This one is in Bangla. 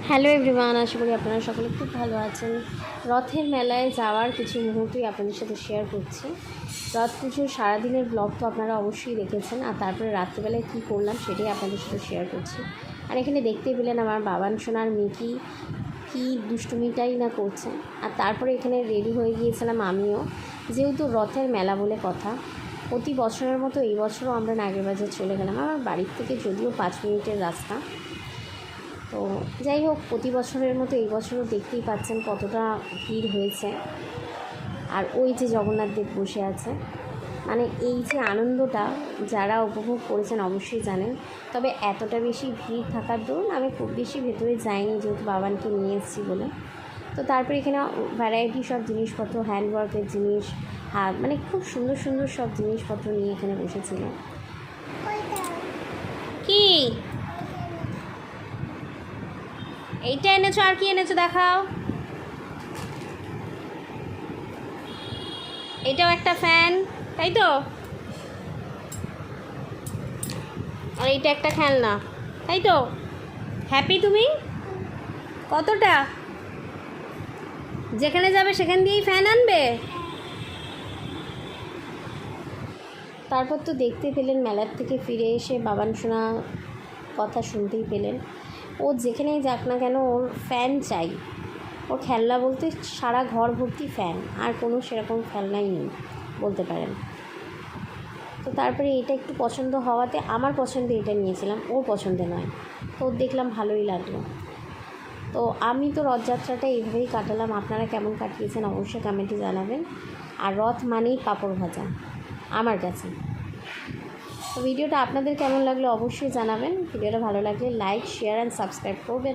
হ্যালো এভরিওয়ান, আশা করি আপনারা সকলে খুব ভালো আছেন। রথের মেলায় যাওয়ার কিছু মুহূর্তই আপনাদের সাথে শেয়ার করছি। রথ পুজোর সারাদিনের ব্লগ তো আপনারা অবশ্যই দেখেছেন, আর তারপরে রাত্রিবেলায় কী করলাম সেটাই আপনাদের সাথে শেয়ার করছি। আর এখানে দেখতেই পেলেন আমার বাবান সোনার মিকি কী দুষ্টুমিটাই না করছে। আর তারপরে এখানে রেডি হয়ে গিয়েছিলাম আমিও, যেহেতু রথের মেলা বলে কথা। প্রতি বছরের মতো এই বছরও আমরা নাগেরবাজার চলে গেলাম। আমার বাড়ির থেকে যদিও 5 মিনিটের রাস্তা। তো যাই হোক, প্রতি বছরের মতো এই বছরও দেখতেই পাচ্ছেন কতটা ভিড় হয়েছে। আর ওই যে জগন্নাথ দেব বসে আছে, মানে এই যে আনন্দটা যারা উপভোগ করেছেন অবশ্যই জানেন। তবে এতটা বেশি ভিড় থাকার দরুন আমি খুব বেশি ভেতরে যাইনি, যেহেতু বাবানকে নিয়ে এসেছি বলে। তো তারপরে এখানে ভ্যারাইটি সব জিনিসপত্র, হ্যান্ডওয়ার্কের জিনিস, মানে খুব সুন্দর সুন্দর সব জিনিসপত্র নিয়ে এখানে বসেছিল। কি এইটা এনেছো? আর কি এনেছো দেখাও। এটাও একটা ফ্যান, তাই তো? আর এইটা একটা খেলনা, তাই তো? হ্যাপি তুমি? কতটা? যেখানে যাবে সেখান দিয়েই ফ্যান আনবে। তারপর তো দেখতে পেলেন মেলার থেকে ফিরে এসে বাবান শোনা কথা শুনতেই পেলেন। ও যেখানেই যাক না কেন ওর ফ্যান চাই। ওর খেলনা বলতে সারা ঘর ভর্তি ফ্যান, আর কোনো সেরকম খেলনাই নেই বলতে পারেন। তো তারপরে এটা একটু পছন্দ হওয়াতে আমার পছন্দে এটা নিয়েছিলাম, ওর পছন্দে নয়। তো ওর দেখলাম ভালোই লাগলো। তো আমি তো রথযাত্রাটা এইভাবেই কাটালাম। আপনারা কেমন কাটিয়েছেন অবশ্যই কমেন্টে জানাবেন। আর রথ মানেই পাঁপড় ভাজা আমার কাছে। তো ভিডিওটা আপনাদের কেমন লাগলো অবশ্যই জানাবেন। ভিডিওটা ভালো লাগলে লাইক, শেয়ার অ্যান্ড সাবস্ক্রাইব করবেন।